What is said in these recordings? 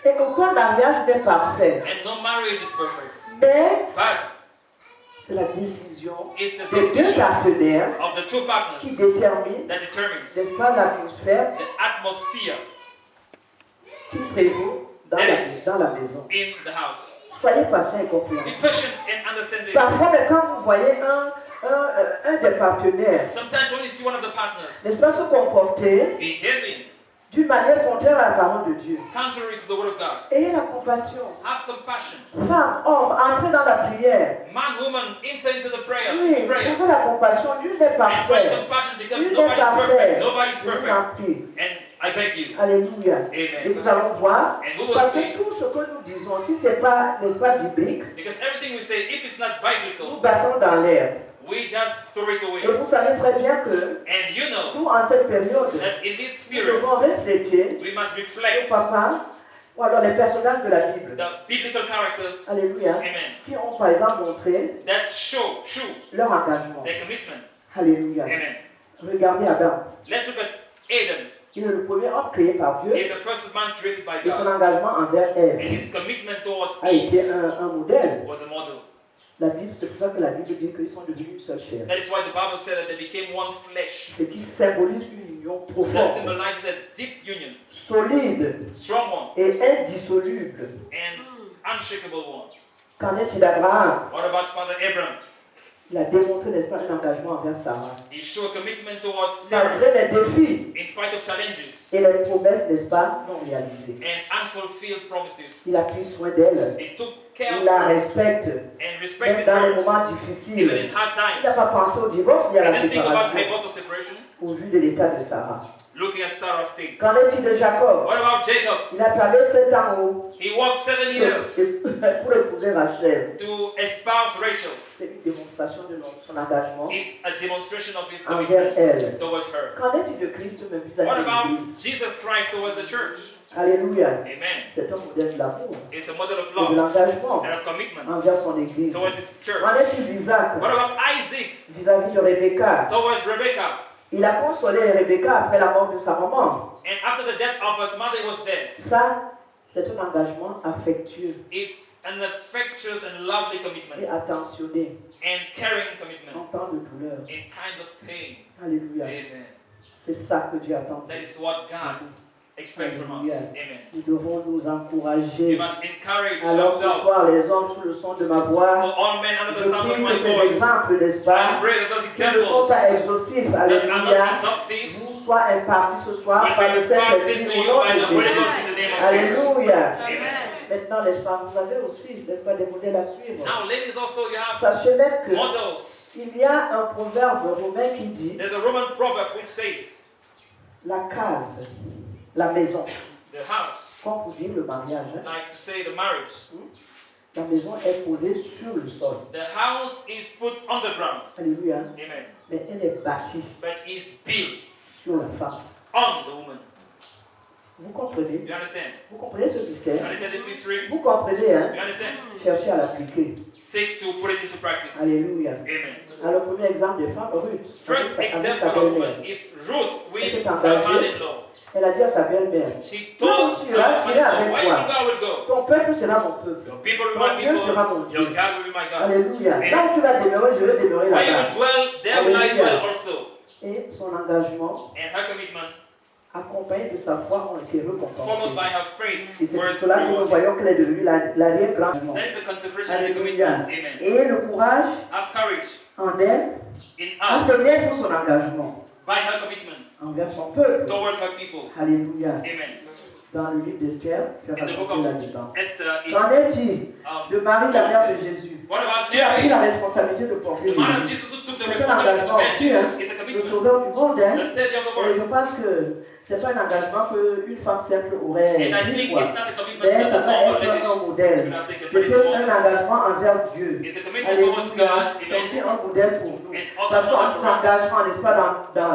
Et aucun mariage n'est parfait. And no marriage is perfect. Mais But c'est la décision it's the des deux decision partenaires of the two qui partners détermine, that determines n'est-ce pas, l'atmosphère the atmosphere qui prévaut dans la maison. in the house. Soyez patient et Be compréhensif. patient and understanding. Parfois, mais quand vous voyez un des partenaires, Sometimes when you see one of the partners n'est-ce pas, se comporter behaving d'une manière contraire à la parole de Dieu, contrary to the word of God, ayez la compassion. have compassion. Femme, homme, entrez dans la prière. Man, woman, enter into the prayer. Oui, trouvez la compassion. Nul n'est And find parfait. compassion because Nul n'est nobody's parfait. perfect. Nobody's Je vous en perfect. prie. And I beg you. Alléluia. Amen. Et nous allons voir, And we will parce see. que tout ce que nous disons, si ce n'est pas, n'est-ce pas, biblique, Because everything we say, if it's not nous biblical, battons dans l'air. we just throw it away. Et vous savez très bien que And you know nous, en cette période, that in this nous spirit, devons refléter we must nos reflect papas, ou alors les personnages de la Bible. the biblical characters, Alléluia. amen, Qui ont par exemple montré that show leur engagement. their commitment. Alléluia. Amen. Regardez Adam. Let's look at Adam. Il est le premier homme créé par Dieu He is the first man created by et son God. engagement envers And Ève his commitment towards a Eve été un modèle. was a model. La Bible, c'est pour ça que la Bible dit qu'ils sont devenus une seule chair. That is why the Bible said that they became one flesh. Ce qui symbolise une union That profonde, symbolizes a deep union, solide strong one, et indissoluble. and unshakable one. Qu'en est-il d'Abraham? What about Father Abraham? Il a démontré, n'est-ce pas, un engagement envers Sarah. He showed commitment towards Sarah Malgré les défis in spite of challenges et les promesses, n'est-ce pas, non réalisées. and unfulfilled promises. Il a pris soin d'elle. He took care Il of la her respecte. and Même respected dans les her moments even difficiles. in hard Il n'a times. pas pensé au divorce ni à He la didn't think about séparation divorce or separation. au vu de l'état de Sarah. Looking at Sarah's state. Qu'en est-il de Jacob? What about Jacob? Il a travaillé 7 ans He walked 7 years pour épouser Rachel. to espouse Rachel. C'est une démonstration de son engagement It's a demonstration of his envers commitment elle. towards her. Qu'en est-il de Christ même vis-à-vis What de about l'Église? Jesus Christ towards the church? Alléluia. Amen. C'est un modèle d'amour It's a model of et de love l'engagement and of commitment envers son Église. towards his church. Qu'en est-il d'Isaac What about Isaac vis-à-vis de Rebecca? towards Rebecca? Il a consolé Rebecca après la mort de sa maman. And after the death of his mother was dead. Ça, c'est un engagement affectueux It's an affectuous and lovely et commitment attentionné and caring en commitment temps de douleur. in times of pain. Alléluia. Amen. C'est ça que Dieu attend. That is what God expects from us. Hallelujah. Amen. Nous devons nous We encourager. must encourage Alors ce ourselves. soir, les hommes sous le son de ma So voix, all men under je the sound of prie my que ces voice, exemples, n'est-ce I pas, pray that those qui ne sont examples pas exhaustifs, that are not alléluia, exhaustive vous soient impartis ce soir will par le be imparted to Saint-Esprit you au nom by de the Holy Jésus. Ghost in the name of Jesus. Alléluia. Amen. Maintenant, les femmes, vous avez aussi, n'est-ce pas, des modèles à suivre. Now, ladies, also you have Sachez même que models. il y a un proverbe romain qui dit There's a Roman proverb which says, la case, la maison, the house, comme pour dire le mariage, hein, like to say the marriage, la maison est posée sur le sol. the house is put on the ground. Alléluia. Amen. Mais elle est bâtie But is built sur la femme. on the woman. Vous comprenez? You understand? Vous comprenez ce You mystère? understand this mystery? Vous comprenez, hein? You understand? Cherchez à l'appliquer. Seek to put it into practice. Alléluia. Amen. Alors, le premier exemple des femmes, Ruth. First avec sa example of belle-mère. woman is Ruth with C'est her engagé. mother-in-law. Elle a dit à sa belle-mère, She là où told tu her iras, j'irai mother-in-law, avec where you toi. go, I will go. Ton peuple sera mon peuple. Your people will be Ton my Dieu people. sera mon Dieu. Your God will be my God. Alléluia. Amen. Là où tu vas demeurer, je vais demeurer Where you là-bas. will dwell, there will I Alléluia. dwell also. Et son engagement, And her commitment, accompagné de sa foi, ont été followed récompensés. by her faith, Et c'est pour was cela que nous rewarded. voyons qu'elle est devenue l'arrière-grand. That is the consecration and the Alléluia. commitment. Amen. Et le courage Have courage en elle in a us fait naître son engagement by her commitment envers son peuple. towards her people. Alléluia. Amen. Dans le livre d'Esther, c'est In the book raconté of là-dedans. Esther Qu'en is est-il de Marie, la mère de Jésus, what about qui a pris Mary? la responsabilité de porter The man of Jésus? Jesus who took the C'est un responsibility engagement to bear aussi, hein, Jesus is a le commitment. sauveur du monde, hein. The Savior of the Et je world. pense que c'est pas un engagement qu'une femme simple aurait And I pris, think quoi. it's not a commitment Mais just ça a va normal être ladies. un modèle. You have to take a C'est small un engagement envers Dieu. It's a commitment towards God. Alléluia. C'est aussi Amen. un modèle pour nous. And also Parce qu'on model for us. s'engage, n'est-ce pas, dans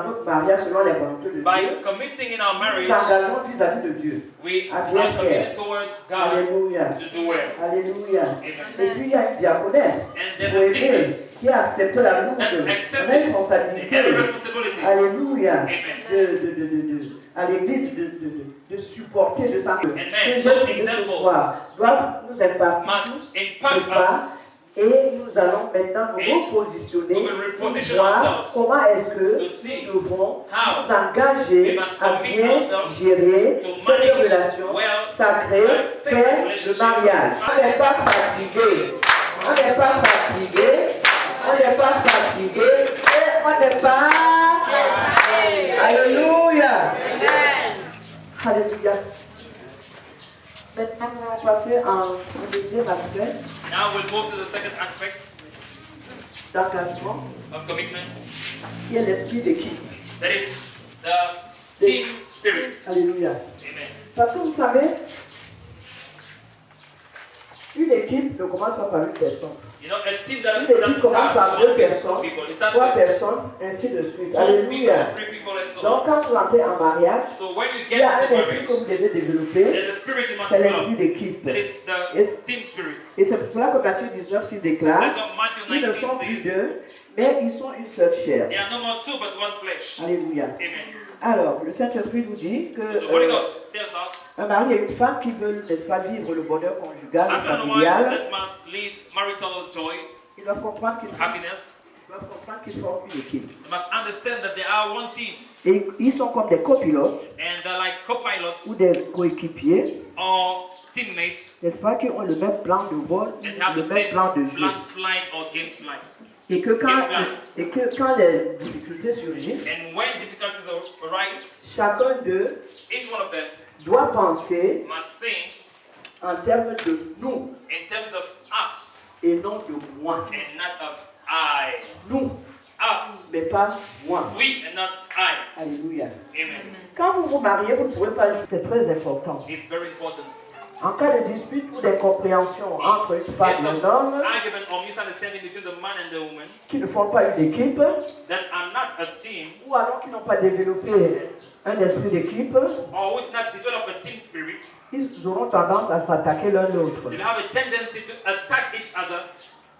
notre mariage selon les volontés de Dieu. By committing in our Nous marriage, nous engageons vis-à-à-vis de Dieu. we à are bien faire. committed towards God Alléluia. to do well. Alléluia. Amen. Et puis il y a une diaconesse, And there's pour a aider, thickness qui a accepté la lourde and accepted responsabilité. every responsibility. Alléluia. Amen. à l'église de supporter, de s'encourager. Amen. Ce Those geste de ce examples soir doivent nous impartir must tous, impact n'est-ce pas? us. Et nous allons maintenant nous And repositionner we will pour reposition voir ourselves comment est-ce que to see nous devons how nous engager we must à commit bien ourselves gérer to cette manage relation well sacrée that qu'est sacred le relationship. mariage. On n'est pas fatigué. On n'est pas fatigué. On n'est pas fatigué. Et on n'est pas... Alléluia. Alléluia. Maintenant, nous allons passer au deuxième aspect Now we'll move to the second aspect d'engagement, of commitment. qui est l'esprit d'équipe. That is the team spirit. Alléluia. Amen. Parce que vous savez, une équipe ne commence pas par une personne. You know, a team Une that équipe doesn't commence start par with deux one personnes, people. It starts trois with personnes, ainsi de suite. 2 people, Alléluia. 3 people, and so Donc on. quand vous entrez en mariage, So when you il get y a un into esprit marriage, que vous devez développer, there's a spirit you must c'est l'esprit develop. d'équipe. That is Yes. the team spirit. Et c'est pour cela que Matthieu 19, 6 déclare, That's what Matthew ils ne 19 sont plus says. deux, mais ils sont une seule chair. They are no more two but one flesh. Alléluia. Amen. Alors, le Saint-Esprit nous dit que So the Holy Ghost tells us, un mari et une femme qui veulent, n'est-ce pas, vivre le bonheur conjugal et husband and wife familial, that must live marital joy, ils doivent comprendre qu'ils happiness, forment une équipe. they must understand that they are one team. Et ils sont comme des copilotes And they're like co-pilots ou des coéquipiers, or teammates n'est-ce pas, qui ont le même plan de vol, and have le the même same plan de jeu. plan flight or game flight. Et que quand les difficultés surgissent, And when difficulties arise, chacun d'eux each one of them doit penser must think en termes de nous in terms of us et non de moi. and not of I. Nous, Us, mais pas moi. we and not I. Alléluia. Amen. Quand vous vous mariez, vous ne pouvez pas... C'est très important. It's very important. En cas de dispute ou d'incompréhension entre une femme Case et of un homme argument or misunderstanding between the man and the woman qui ne font pas une équipe, that are not a team ou alors qui n'ont pas développé un esprit d'équipe, or would not develop a team spirit, ils auront tendance à s'attaquer l'un l'autre they'll have a tendency to attack each other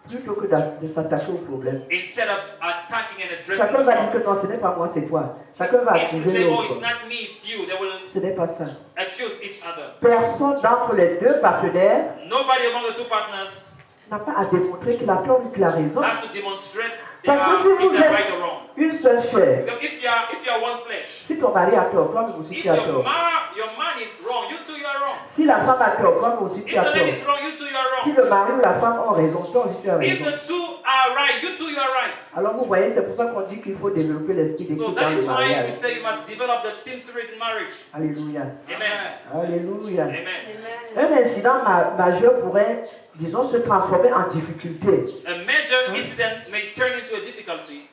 plutôt que de s'attaquer au problème. instead of attacking and addressing Chacun the va dire problem. que non, ce n'est pas moi, c'est toi. Chacun va Each will accuser say, oh, l'autre. it's not me, it's you. They will Ce n'est pas ça. accuse each other. Personne d'entre les deux partenaires Nobody among the two partners n'a pas à démontrer qu'il a tort ou qu'il a raison. has to demonstrate they Parce que are si vous either êtes right or wrong. une seule chair, Because if you are one flesh, si ton mari a tort, toi aussi if tu as tort. your man is wrong, you too you are wrong. Si la femme a tort, toi aussi If tu as the man tort. is wrong, you too you are Si wrong. le mari ou la femme ont raison, toi aussi tu as If raison. the two are right, you too you are right. Alors vous voyez, c'est pour ça qu'on dit qu'il faut développer l'esprit d'équipe So dans that le is why we mariage. say you must develop the team spirit in marriage. Alléluia. Amen. Alléluia. Amen. Un incident majeur pourrait, disons, se transformer en difficulté. A major incident may turn into a difficulty,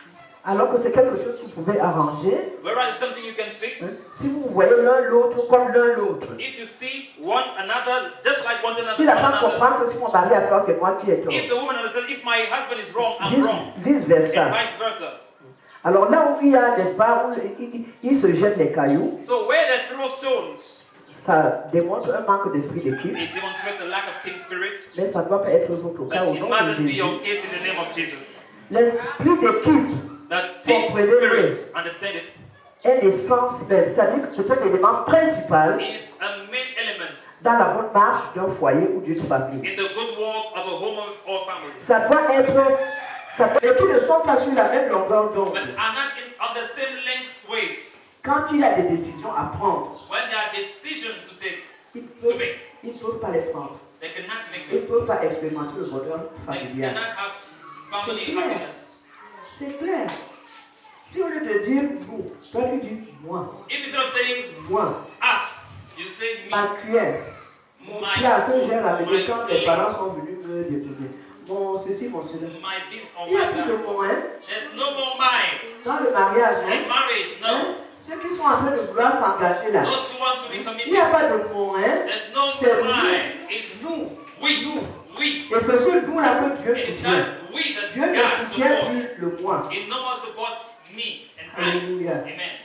Alors que c'est quelque chose que vous pouvez arranger. whereas it's something you can fix. Si vous voyez l'un l'autre comme l'un l'autre. If you see one another just like one Si la femme another, comprend que si mon mari a tort, c'est moi qui ai tort. if the woman understands, if my husband is wrong, I'm wrong, Vice and versa. vice versa. Alors là où il y a, n'est-ce pas, où il se jette les cailloux, So where they throw stones, ça démontre un manque d'esprit d'équipe, it demonstrates a lack of team spirit, mais ça ne doit pas être aux autres cas but au it nom de mustn't be Jésus. your case in the name of Jesus. L'esprit d'équipe That team Comprenez-le. spirit, understand it, est l'essence même, c'est-à-dire que c'est un élément principal is a main element dans la bonne marche d'un foyer ou d'une famille. in the good walk of a home or family, Ça doit être, et qui ne sont pas sur la même longueur d'onde. but are not on the same length wave. Quand il y a des décisions à prendre, When there are decisions to take, ils to make, ne peuvent pas les prendre. they cannot make Ils ne them. peuvent pas expérimenter le bonheur They familial. cannot have family C'est clair. happiness. C'est clair. Si au lieu de dire nous, toi tu dis moi, If instead of saying moi, us, you say me, ma cuillère, mon plat que j'ai ramené quand les parents sont venus me déposer. Mon ceci, mon cela. my this or Il n'y a my plus de that. moi, hein. There's no more mine. Dans le mariage, In hein. marriage, Hein? no. Ceux qui sont en train de vouloir s'engager là, Those who want to be il n'y a committed, pas de moi, hein. there's no C'est mine. It's nous. we. Et c'est ce nous-là que Dieu It is soutient. not we that Dieu ne God soutient supports. plus le moi. It no more supports me and I. Alléluia. Amen.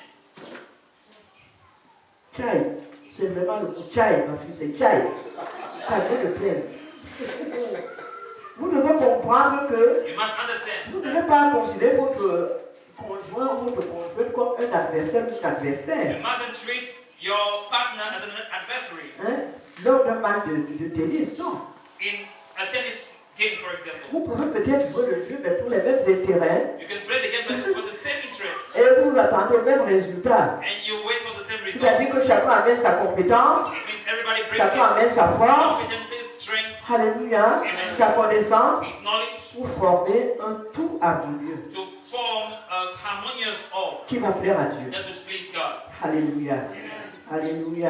Chai, c'est vraiment le mot chai, ma fille, c'est chai. Ah, Dieu le plaît. Vous devez comprendre que You must understand vous ne devez pas considérer conjoint ou votre conjointe comme un adversaire ou une adversaire. You mustn't treat your partner as an adversary. Hein? Lors d'un match de tennis, non. In a tennis game, for example, Vous pouvez peut-être jouer le jeu, mais pour les mêmes intérêts. you can play the game but for the same interest, Et vous attendez le même résultat. and you wait for the same result. C'est-à-dire que chacun amène sa compétence, It means everybody brings chacun amène his sa force, competences, strength, alléluia, sa connaissance, his knowledge pour former un tout harmonieux to form a harmonious whole qui va plaire à Dieu. that will please God. Alléluia. Alléluia.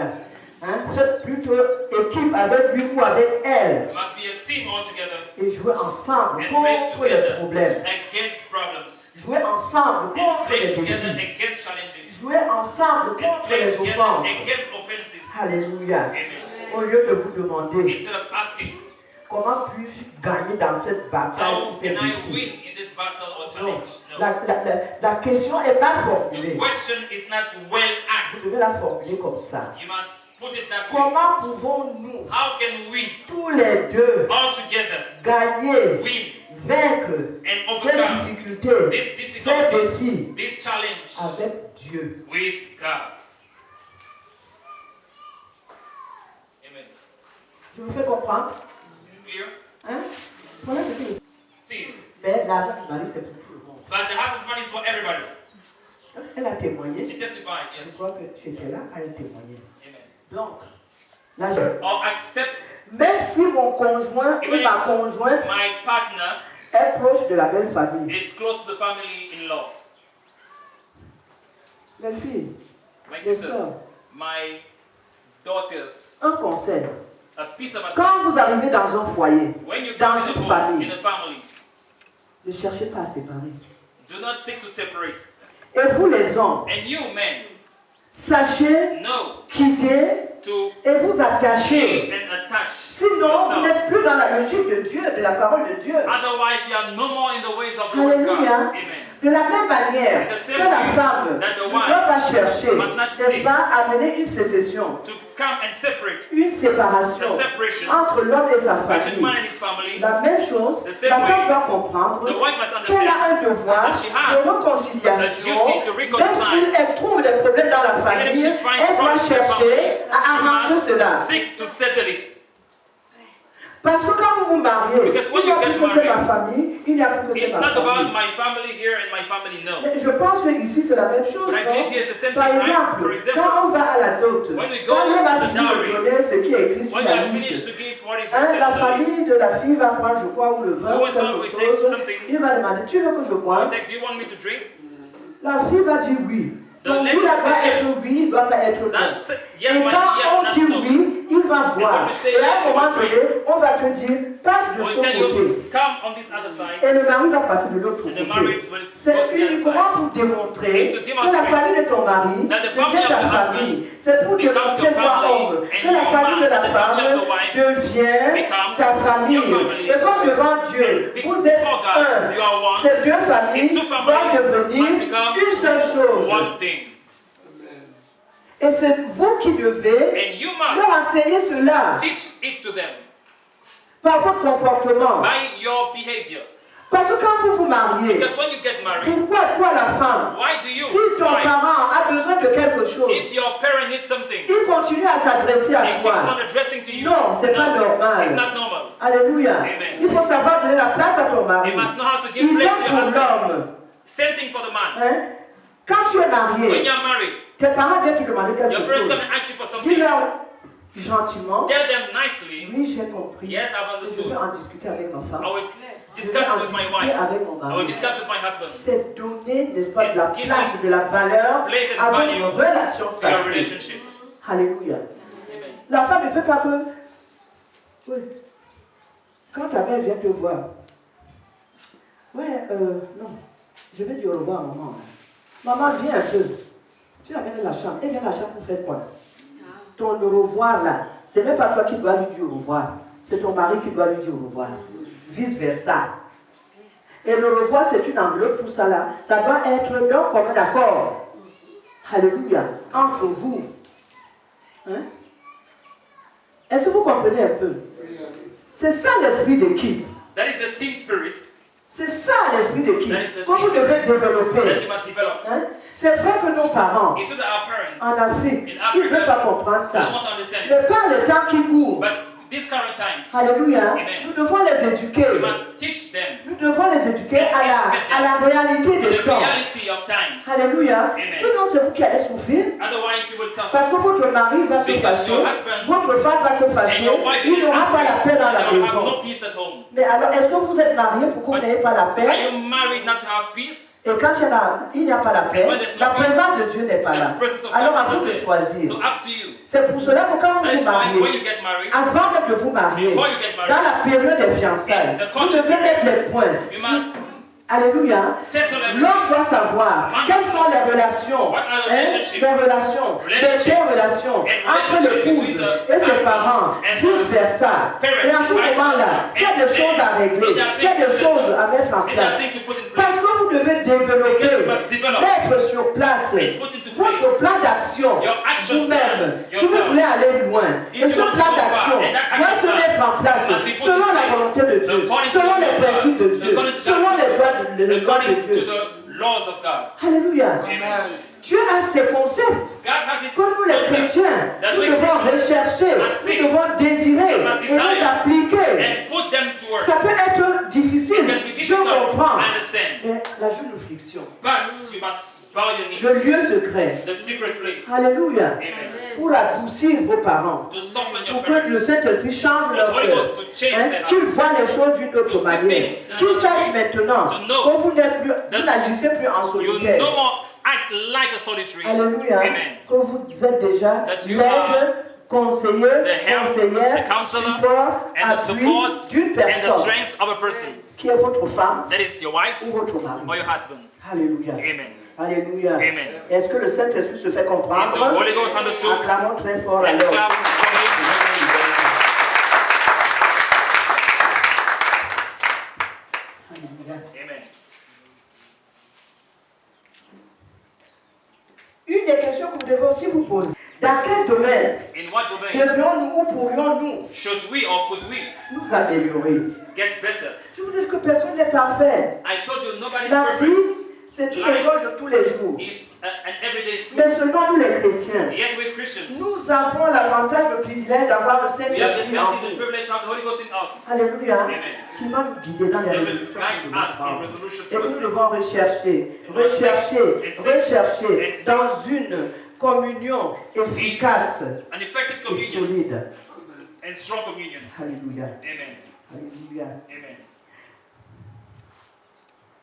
Hein? Faites plutôt équipe avec lui ou avec elle It must be a team altogether et jouer ensemble and play contre les together problèmes. against problems, Jouer ensemble and contre play les together défis. against challenges, Jouer ensemble and contre play les together offenses. against offenses. Alléluia. Amen. Au lieu de vous demander Instead of asking, comment puis-je gagner dans cette bataille how ou ces can I défis. win in this battle or Non. challenge? No. La question est mal The formulée. question is not well Vous asked. devez la formuler comme ça. You must put it that way. Comment pouvons-nous How can we tous les deux all together gagner, win vaincre and ces overcome difficultés, this ces difficulty, défis this challenge avec Dieu? with God? Amen. Je vous fais comprendre? Clear? Hein? Voilà ce que See it. mais l'argent du mari, c'est pour tout le monde. But the house's money is for everybody. Elle a témoigné. She testified, Je yes. crois que tu étais là, elle a témoigné. Amen. Donc, l'argent. Or accept Même si mon conjoint ou Even ma if conjointe my partner est proche de la belle famille, is close to the family in law. mes filles, My mes sisters, sœurs, my daughters, un conseil. a piece of Quand vous advice. arrivez dans un foyer, When you dans come in une a home, famille, in a family, ne cherchez pas à séparer. do not seek to separate. Et vous les hommes, And you men, sachez know quitter to et vous attacher. cleave and attach Sinon, vous yourself. n'êtes plus dans la logique de Dieu, de la parole de Dieu. Otherwise, you are no more in the ways of the word of God. Alléluia. Amen. De la même manière The same que la way femme that the ne wife doit pas chercher, must not n'est-ce seek pas, amener une sécession, To come and separate une séparation the separation entre l'homme et sa between famille. man and his family. La même chose, The same la way, femme doit comprendre the wife must qu'elle a un understand devoir that she has de réconciliation. a duty to reconcile. Même si elle trouve les problèmes dans la Even if famille, she finds elle doit problems in the chercher family, à arranger she cela. must seek to settle it. Parce que quand vous vous mariez, Because il when n'y a you plus get que c'est ma married, famille, il n'y a plus que c'est It's ma not about famille. my family here and my family no. Mais je pense que ici c'est la même chose, But I non? believe here it's the same Par thing, right? exemple, For example, quand on va à la dot, when we go quand l'homme a to the fini de dowry, donner ce qui est écrit sur when la you are finished liste, to give what is hein, written la on the list, famille de la fille va prendre, je crois, ou le vin, Who ou wants some, quelque we take chose, something. il va demander, tu veux que je boive? do you want me to drink? La fille va dire oui. The Donc lady oui, elle will doit say être yes. oui, il ne doit pas être non. That's yes, Et my quand yes, on not dit no. oui, il va voir. when you say Et à yes, un he moment will donné, on va te dire, passe de We'll son tell côté. you, come on this other side. Et le mari va passer de l'autre And the côté. marriage will go C'est to the other uniquement side. pour démontrer It's to que demonstrate la famille de ton mari that the family devient of ta the husband famille. C'est pour becomes démontrer, your toi family, homme, and que la you famille de man, la and the family femme of the wife devient becomes ta famille. your family. Et comme devant Dieu, And vous êtes before God, un. you are one. Ces deux familles These two doivent families devenir must become une seule chose. one thing. Et c'est vous qui devez And you leur must enseigner cela teach it to them par votre comportement. by your behavior. Parce que quand vous vous mariez, Because when you get married, pourquoi toi la femme, why do you, si ton wife, parent a besoin de quelque chose, if your parent needs something, il continue à s'adresser à it keeps on toi? addressing to you? Non, c'est pas It's normal. not normal. Alléluia. Amen. Il faut savoir donner la place à ton mari. You must know how to give Il place donne to your pour husband. l'homme. Same thing for the man. Hein? Quand tu es When marié, you're married, tes parents viennent te demander quelque your parents chose. come and ask you for something. Dis-leur gentiment, Tell them nicely, oui, j'ai compris. yes, I've Je vais understood. en discuter avec ma femme. I will Je discuss vais en it with my discuter wife. avec mon I will mari. discuss with my husband. C'est donner, n'est-ce pas, de la It's place, giving de la valeur place and à value votre relation to your sacrée. relationship. Alléluia. Amen. La femme ne fait pas que... Oui. Quand ta mère vient te voir, ouais, non, je vais dire au revoir à maman. Maman, viens un peu. Tu l'amènes à la chambre. Elle vient à la chambre pour faire quoi? Ton au revoir là, c'est même pas toi qui dois lui dire au revoir. C'est ton mari qui doit lui dire au revoir. Vice versa. Et le revoir, c'est une enveloppe, tout ça là. Ça doit être d'un commun accord. Alléluia. Entre vous. Hein? Est-ce que vous comprenez un peu? C'est ça l'esprit d'équipe. That is the team spirit. C'est ça l'esprit d'équipe That is the que vous team. devez That développer. you must develop. Hein? C'est vrai que nos parents It's so that our parents, en Afrique, in ils ne veulent pas Africa, comprendre they ça. don't want to understand it. Mais par le temps qui court, But these current times, alléluia, Amen. nous devons les éduquer. we must teach them Nous devons les éduquer à la réalité the des temps. reality of times. Alléluia. Amen. Sinon, c'est vous qui allez souffrir. Otherwise, you will suffer. Parce que votre mari va se Because fâcher, your husband votre femme va se And fâcher, your wife il is n'aura pas la paix dans la and you have maison. no peace at home. Mais alors, est-ce que vous êtes marié pour que vous n'ayez pas la Are paix? you married not to have peace? Et quand il n'y a pas la paix, When there's no la peace, présence de Dieu n'est pas là. The presence of Alors, God à is vous not de there. choisir. So up to you. C'est pour cela que quand vous That is vous why when mariez, you get married, avant même de vous marier, Before you get married, dans la période des fiançailles, in the vous courtship devez mettre les points. you must Alléluia. settle everything. L'homme doit savoir Man quelles sont les relations, What are the hein, relationships? les relations, les Relationship. belles relations And entre relationship l'épouse between the et ses husband parents, and vice versa. parents, Et à ce vice moment-là, versa. s'il y a des And choses à régler, there are s'il y a things des to choses settle. à mettre en And there are place, things to put in parce place. que vous devez développer, Because you must develop. mettre sur place And put into votre place. plan d'action Your action vous-même. plan, Si vous yourself. voulez aller loin, If et you ce want to plan go far, d'action and that doit action se plan mettre en place must be put selon in la place. volonté de Dieu, According to selon the les will of principes de God. Dieu, According to the selon les lois de Dieu. According to the laws of God. Alléluia. Amen. Dieu a ses concepts God has his que nous les concepts chrétiens, that nous we devons Christians rechercher, must seek, nous devons désirer must et les desire, appliquer. and put them to work. Ça peut être difficile, It can be je difficult, comprends, I understand. mais la génuflexion, But you must bow your knees. le lieu secret, The secret place. alléluia, Amen. pour adoucir vos parents, To soften your pour que le parents. Saint-Esprit change For the leur Holy cœur, Ghost to change hein, their qu'ils hearts. voient les choses d'une autre To see manière, things in qu'ils another sachent way. maintenant To know que vous that n'agissez plus en You solitaire. no more act like a solitary. Alléluia, Amen. que vous êtes déjà That you l'aide, are conseiller, the help, conseillère, the counselor, support, and the appui support d'une and the personne strength of a person. qui est votre femme That is your wife ou votre mari. or your husband. Alléluia. Amen. Alléluia. Amen. Est-ce que le Saint-Esprit se fait comprendre? Is the Holy Ghost understood? Acclamons très fort Let's alors. clap strongly. Alléluia. Amen. Une des questions que vous devez aussi vous poser. Dans quel domaine In what domain devrions-nous ou pourrions-nous should we or could we nous améliorer? get better? Je vous ai dit que personne n'est parfait. I told you nobody's La perfect. vie, c'est une Life école de tous les jours. It's an everyday Mais school. seulement nous les chrétiens, Yet we're Christians. nous avons l'avantage, le privilège d'avoir le We have the Saint-Esprit en advantage and nous. privilege of the Holy Ghost in us. Alléluia. Amen. Qui va nous guider dans les That will résolutions que guide nous devons us in prendre. resolutions Et que nous towards devons rechercher, rechercher dans une communion efficace an effective et communion solide. and strong communion. Alléluia. Amen. Alléluia. Amen.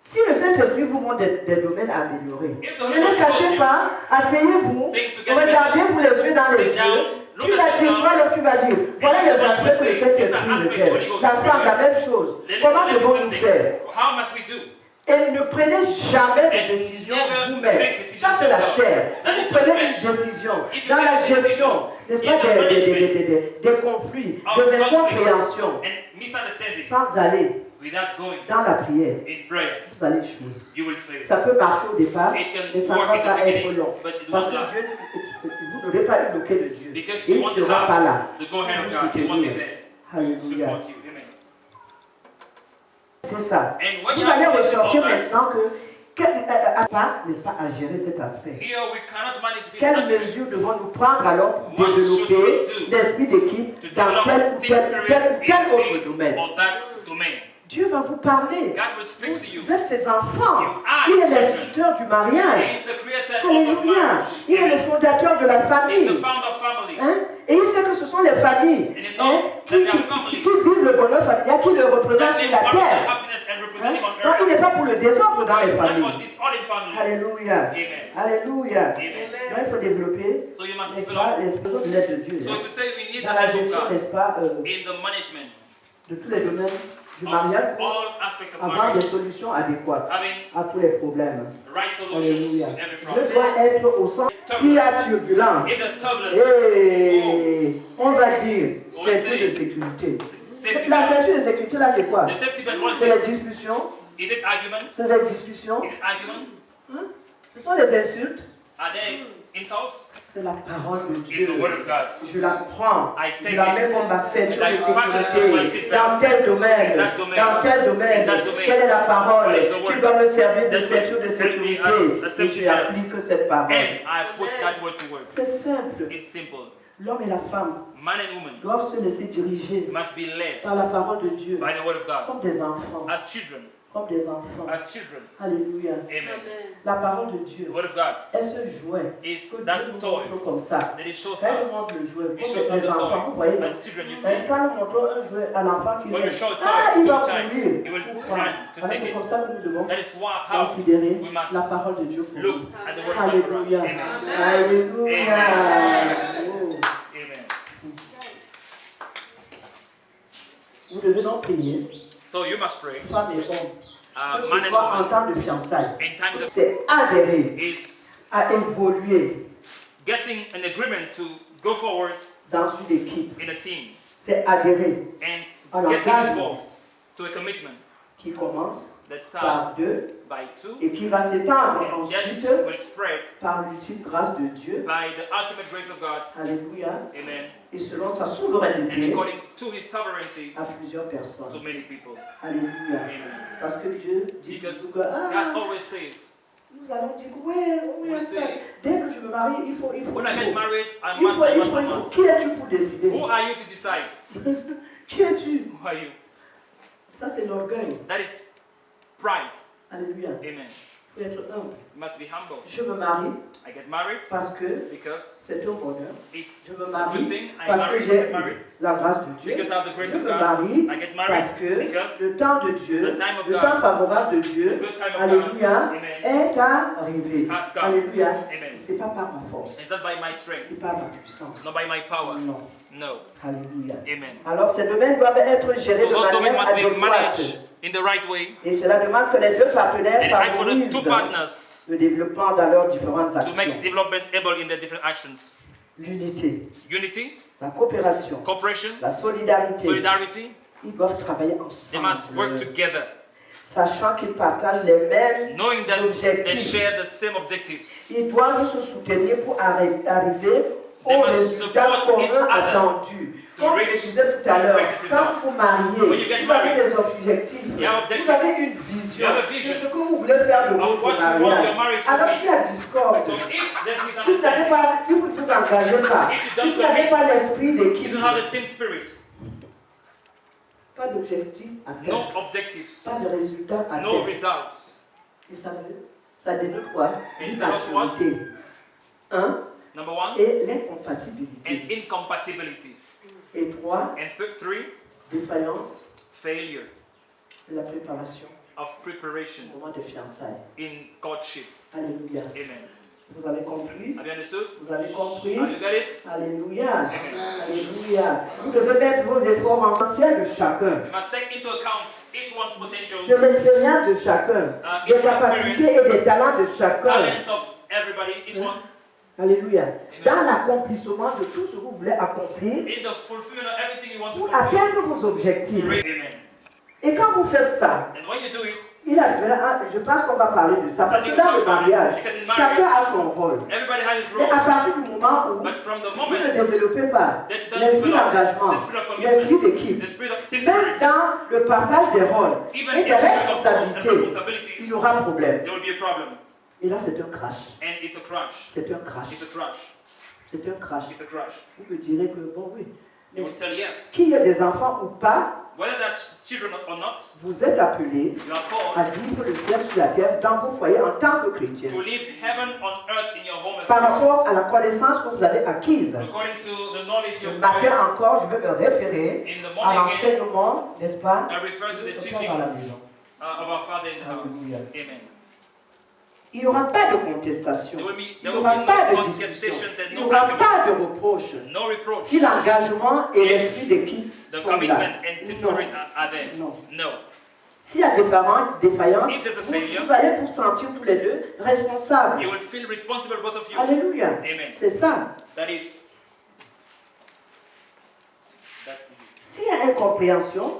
Si le Saint-Esprit vous montre des domaines à améliorer, If the ne Holy les Ghost cachez shows you pas, asseyez-vous, things to get regardez-vous les yeux dans les Sit down, yeux. look Tu at vas dire, yourself. voilà, tu vas dire, voilà les And aspects que le these are Saint-Esprit aspects me the Holy fait. Ghost La femme, la reveals. même chose. Let Comment it be devons-nous something. faire? How must we do? Et ne prenez jamais de And décision never vous-même. make decisions Ça, c'est la yourself. chair. Si That vous is the prenez flesh. une décision If you dans make la a decision gestion, n'est-ce in pas, the management des conflits, of des conflicts incompréhensions, and misunderstanding, sans aller without going dans la prière, in prayer, vous allez échouer. you will fail. Ça peut marcher au départ, It can mais ça work va in the pas être beginning, long. but it Parce won't que last. Dieu, vous n'aurez pas eu le quai de Dieu. Because Et you il want ne to sera pas là. have the go hand Pour of vous God. He won't be soutenir. there to Alléluia. support you. Amen. C'est ça. And when Vous you allez have ressortir all that, maintenant que, pas, n'est-ce pas, à gérer cet aspect. here we cannot manage this Quelles aspect. mesures devons-nous prendre alors pour What should développer we do l'esprit d'équipe To dans develop tel ou team tel, spirit tel, ou tel in autre this domaine? or that domain. Dieu va vous parler. God will speak to you. Vous êtes ses enfants. You are Il est his children. l'instituteur du mariage. He is the creator of the Alléluia. marriage. Il est le Amen. fondateur de la He is famille. the founder of family. Hein? Et il sait que ce sont les familles And he hein, knows qui that there are families vivent le bonheur familial, qui le représentent That sur is la part of the terre. happiness and Hein? representing on Donc il earth. n'est pas pour le désordre dans les It's not familles. for disordered families. Alléluia. Amen. Alléluia. Amen. Donc il faut développer, So you must n'est-ce pas, develop. l'esprit de l'aide de Dieu. So hein. to say we need Dans the la help of gestion, God n'est-ce pas, in the management de tous les domaines du of mariage, all aspects of avoir des marriage, solutions adéquates having à tous les problèmes. right solutions Alléluia. to every Je problem. dois être au centre. S'il y a turbulence, If there's turbulence, et on va dire On va ceinture de dire sécurité. safety La belt. ceinture de sécurité, là, c'est quoi? The safety belt, what is C'est les it? discussions. Is it argument? C'est les discussions. Is it argument? Hein? Ce sont les insultes. Are they insults? C'est la parole de It's Dieu. the word of God. Je la prends, I je take la it, mets comme ma ceinture and de I fasten it to my sécurité. seatbelt. Dans tel domaine, In that domain. dans tel domaine, In that domain. quelle est la parole What is the qui word? doit me servir de That will ceinture de help me sécurité? as a Et safety je belt. applique cette parole. And I put that word to work. C'est simple. It's simple. L'homme et la femme Man and woman doivent se laisser diriger must be led par la parole de Dieu, by the word of comme God. des enfants. As children. Comme des enfants. As children. Alléluia. Amen. La parole de The Dieu word of God est ce jouet is que Dieu that nous toy montre comme ça. that it shows Elle nous us. montre le jouet, It comme shows us les the enfants, vous voyez. toy. As children, you Et see. quand nous montrons un jouet à l'enfant qui When you dit, show his ah, toy, il va each time, courir. he will Pourquoi? run to Alors take c'est it. comme ça que nous devons That is how considérer we must la parole de Dieu pour look nous. at the word of God for us. Alléluia. Amen. Alléluia. Oh. Amen. Vous devez donc prier, So you must pray. femmes et hommes, que Man ce and soit en woman, temps de fiançailles. in times of C'est adhérer, is à évoluer getting an agreement to go forward dans une équipe. in a team C'est adhérer and Alors, getting engagement. involved to a commitment qui commence that par starts deux by two et qui va s'étendre and ensuite then will spread par l'ultime grâce de Dieu. by the ultimate grace of God. Alléluia. Amen. Et selon sa And souveraineté according to his sovereignty à plusieurs to personnes. many people. Alléluia. Amen. Parce que Dieu dit Because toujours que God always says, nous allons dire oui, We ça. say, Dès que je me marie, il faut. when I get married, I Il must, faut, I il must, faut, I il faut. must. Qui es-tu pour décider? Who are you to decide? Qui es-tu? Who are you? Ça, c'est l'orgueil. That is pride. Alléluia. Amen. Il faut être humble. You must be humble. Je me marie I get married parce que because c'est un bonheur. it's Je me a good marie thing. I parce que marry, j'ai get married. la grâce de Dieu. Because I have the grace Je of me God. marie I get married parce que because le temps de Dieu, the time of le God, temps favorable de Dieu, the good time of alléluia, God, amen, est arrivé. has come. Alléluia. Amen. C'est pas par ma force, It's not by my strength, c'est par ma puissance. not by my power. Non. No. Alléluia. Amen. Alors ces domaines doivent être gérés So de those domains manière must be adéquate. managed in the right way. Et cela demande que les deux partenaires And I for the two favorisent partners le développement dans leurs différentes to make actions. development able in their different actions. L'unité, Unity, la coopération, cooperation, la solidarité, solidarity. ils doivent travailler They must work ensemble, together, sachant qu'ils partagent les mêmes knowing that they objectifs. share the same objectives. Ils doivent se soutenir pour arriver They au must résultat support each commun other attendu. to Comme je reach disais tout à l'heure, expected quand results. vous vous mariez, When you get vous avez married, des objectifs, you have objectives. vous avez une vision You have a de vision ce que vous voulez faire de of votre what you want mariage. your marriage to Alors be. s'il y a discorde, So if there's si vous n'avez misunderstanding, pas, si vous ne vous engagez pas, If you si don't vous n'avez commit, pas l'esprit you d'équipe, don't have the team spirit, pas d'objectif à no terme, objectives, pas de résultat à no terme. results. Et ça dénote quoi? And that was what? L'immaturité. Un, Number one, et l'incompatibilité. and incompatibility. Et trois, And three, défaillance failure de la préparation of preparation au moment de fiançailles. in courtship. Alléluia. Amen. Vous avez compris? Have you understood? Vous avez compris? Have you got it? Alléluia. Alléluia. Vous devez mettre vos efforts en essentiel de chacun. You must take into account each one's potential, De l'expérience de chacun. Des capacités et des talents de chacun. talents of everybody, each one, Alléluia. Dans l'accomplissement de tout ce que vous voulez accomplir in the fulfillment of everything you want to pour fulfill. atteindre vos objectifs. Amen. Et quand vous faites ça, And when you do it, il arrivera, je pense qu'on va parler de ça, parce que dans le mariage, chacun a son rôle. everybody has his Et à role. partir du moment où But from the vous ne moment développez pas that you don't l'esprit develop d'engagement, the spirit of l'esprit commitment, d'équipe, the spirit of team même spirit, dans le partage des rôles even et in des the spirit of roles and responsabilités, il responsibilities, y aura problème. there will be a problem. Et là, c'est un crash. And it's a crash. C'est un crash. It's a crash. C'est un crash. It's a crash. Vous me direz que, bon, oui. You will tell yes. Qu'il y ait des enfants ou pas, Whether that's children or not, vous êtes appelés you are called à vivre le ciel sur la terre dans vos foyers en tant que chrétiens. to live heaven on earth in your home as Par Christians. rapport à la connaissance que vous avez acquise. According to the knowledge Ce you've matin acquired encore, je vais me référer in the à morning again, l'enseignement, n'est-ce pas, I refer to the de teaching Père à la maison. of our Father in the house. Hallelujah. Amen. Il n'y aura pas de contestation. There will Il be n'y aura pas no de discussion. contestation and Il n'y no aura argument, pas de reproche. no reproach. Si l'engagement et l'esprit d'équipe The sont commitment là. and team Non. spirit are there. Non. No. S'il y a défaillance, If there's a failure, vous allez vous sentir tous les deux responsables. You will feel responsible, both of you. Alléluia. Amen. C'est ça. That is it. S'il y a incompréhension,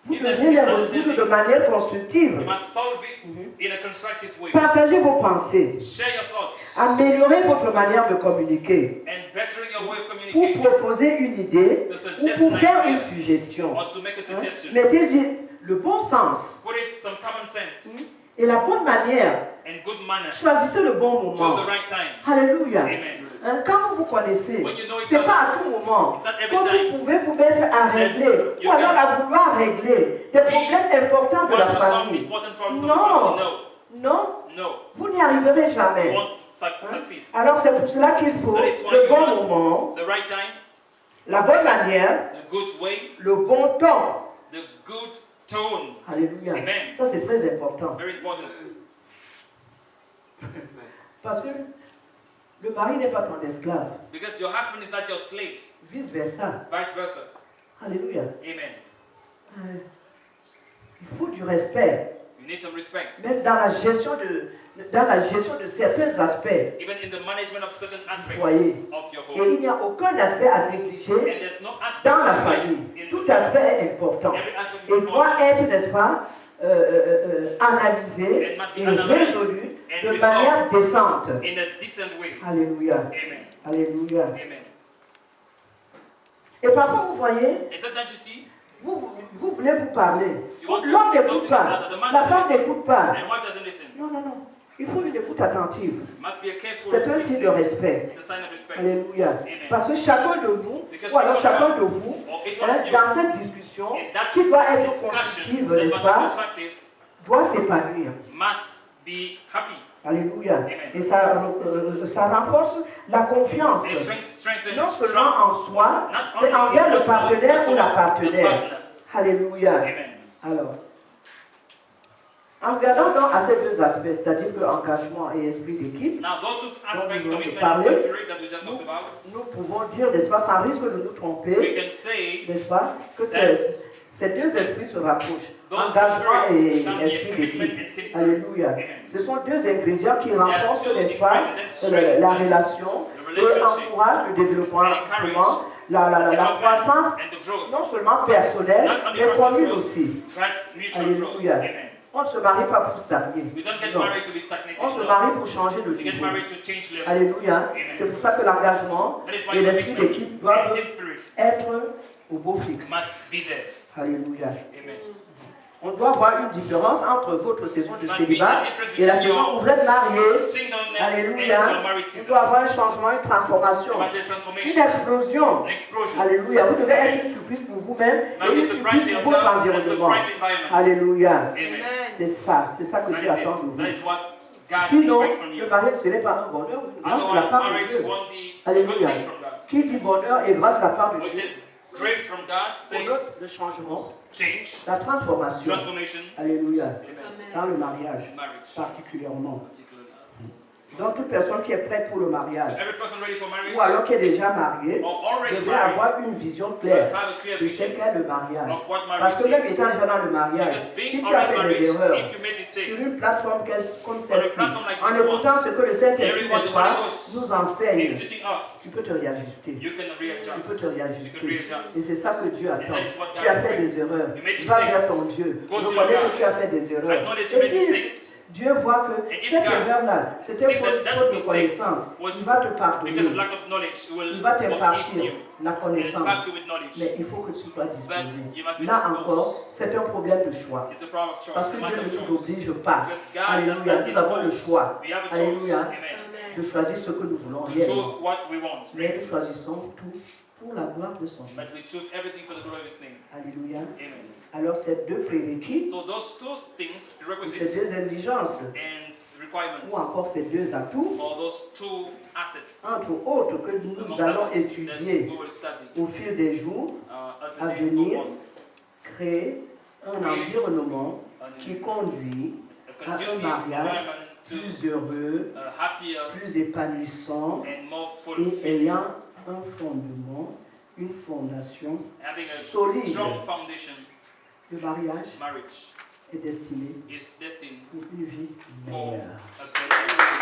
Vous devez les résoudre de manière constructive. You must solve it in a constructive way. Partagez vos pensées. Share your thoughts. Améliorez votre manière de communiquer. And bettering your way of Pour communication. proposer une idée ou pour faire une suggestion. Or to make a suggestion. Mettez-y le bon sens Put it some common sense et la bonne manière. and good manner. Choisissez le bon Choose moment. the right time. Alléluia. Amen. Quand vous vous connaissez, When you know each ce n'est other, pas à tout moment it's not every que time. vous pouvez vous mettre à régler ou alors à vouloir régler des problèmes importants de la famille. Important problems of Non, the family. non, No. vous n'y arriverez You jamais. won't succeed. Alors c'est pour cela qu'il faut That is why le you bon must- moment, The right time, la bonne manière, the good way, le bon temps. the good tone. Alléluia. Amen. Ça c'est très important. Very important. Parce que le mari n'est pas ton esclave. Because your husband is not your slave. Vice versa. Vice versa. Alléluia. Amen. Il faut du respect. You need some respect. Même dans la gestion de certains aspects. Even in the management of certain aspects Foyer. of your Et home. il n'y a aucun aspect à négliger And there's no aspect dans la of famille. life in Tout the aspect family. est important. Every aspect is Et doit important. être, n'est-ce pas, analysé It must be et analyzed résolu and de resolved manière décente. In a decent way. Alléluia. Amen. Alléluia. Amen. Et parfois, vous voyez, And sometimes you see, vous voulez vous parler. You want to L'homme talk n'écoute to pas. each other. The man La doesn't femme listen. n'écoute pas. And wife doesn't listen. Non, non, non. Il faut une écoute attentive. Must be a careful C'est un signe de respect. It's a sign of respect. Alléluia. Amen. Parce que chacun de nous, Because ou alors each of chacun us, de vous, or each one of you, dans cette discussion, in that qui doit être discussion constructive, that n'est-ce must be pas, constructive, doit s'épanouir. must be happy. Alléluia. Amen. Et ça renforce la confiance, And strengthens non trust, seulement en soi, not mais only envers in le yourself, partenaire but ou la also the partenaire. partner. Alléluia. Amen. Alors, en regardant donc à ces deux aspects, c'est-à-dire que engagement et esprit d'équipe, Now, those two aspects, nous commitment parler, and spirit that we just talked about, nous pouvons dire, n'est-ce pas, sans risque de nous we tromper, can say n'est-ce pas, que ces deux esprits se rapprochent. those Engagement et spirits can be a esprit commitment d'équipe. and spirit. Alléluia. Amen. Ce sont deux ingrédients qui renforcent, two n'est-ce pas, ingredients la relation the et relationship encouragent le développement, and encourage la croissance, and the growth. non seulement personnelle, Not only mais personal commune growth, aussi. but mutual growth. Alléluia. Amen. On ne se marie pas pour stagner. We don't get Non. married to be stagnated. On se No. marie pour changer de We get niveau. married to change level. Alléluia. C'est pour ça que l'engagement That is why et l'esprit commitment d'équipe doivent and spirit être au beau fixe. must be there. Alléluia. Amen. On doit voir une différence entre votre saison de Must be célibat a difference et la between saison où vous êtes marié. Singleness and Alléluia. your married Il season. doit avoir un changement, une transformation, There must be a une transformation, explosion. an explosion. Alléluia. Vous devez être une surprise pour vous-même Must et be une surprised surprise to pour votre yourself and a environnement. surprised environment. Alléluia. Amen. C'est ça que That Dieu is attend de it. That vous. is what God Sinon, expects from you. le mariage, ce n'est pas un bonheur. Non, c'est la Otherwise, part de marriage Dieu. won't be a good Alléluia. thing from God. Qui dit bonheur et grâce de la part de What Dieu? is grace from God Bonheur, says le changement, change, la transformation. transformation, Alléluia. amen. Dans le mariage, Marriage, particulièrement. particularly. Donc, toute personne qui est prête pour le mariage, Every person ready for marriage ou alors qui est déjà mariée, or already devrait married avoir une vision must claire have a clear de ce vision qu'est le mariage. of what Parce marriage que même is. étant déjà dans le mariage, Because si being tu as already fait des married, erreurs if you made sur mistakes, une plateforme comme On a celle-ci, plateforme like en this écoutant ce que le Saint-Esprit, Hearing what n'est-ce the pas, Holy Ghost nous is enseigne, teaching us, tu peux te réajuster. you can Tu readjust. peux te réajuster. readjust. Et c'est ça que Dieu attend. that is what Tu God as fait expects. des erreurs. You made Va mistakes. vers ton Dieu. Go to Reconnais your que tu as fait des erreurs. Acknowledge you Et made si mistakes. Dieu voit que And if cette God erreur-là, c'était see faute that de mistake connaissance, was il va te because of pardonner. lack of knowledge, He will Il va forgive t'impartir you la and connaissance. pass you with knowledge. Mais il faut que tu sois disposé. you must be Là disposed. encore, c'est un problème de choix. It's a problem of choice. Parce que It's a Dieu matter ne of nous choice. oblige pas. Because God Alléluia. does not Nous avons le choix. We have a choice. Alléluia. Amen. De choisir ce que nous voulons To réellement. choose what we want. Mais nous choisissons tout pour la gloire de son nom. But we choose everything for the glory of His name. Alléluia. Amen. Alors ces deux prérequis, So those two things, ces prerequisites deux exigences, and requirements, ou encore ces deux atouts, or those two assets, entre autres, que nous among allons others, that étudier we will study au fil des jours, as à the days go venir, on. créer un environnement qui conduit A à un conducive mariage environment to plus heureux, happier plus épanouissant and more et fulfilling, ayant un fondement, une fondation having a solide. strong foundation. Le mariage Marriage est destiné is destined pour une vie for meilleure. a better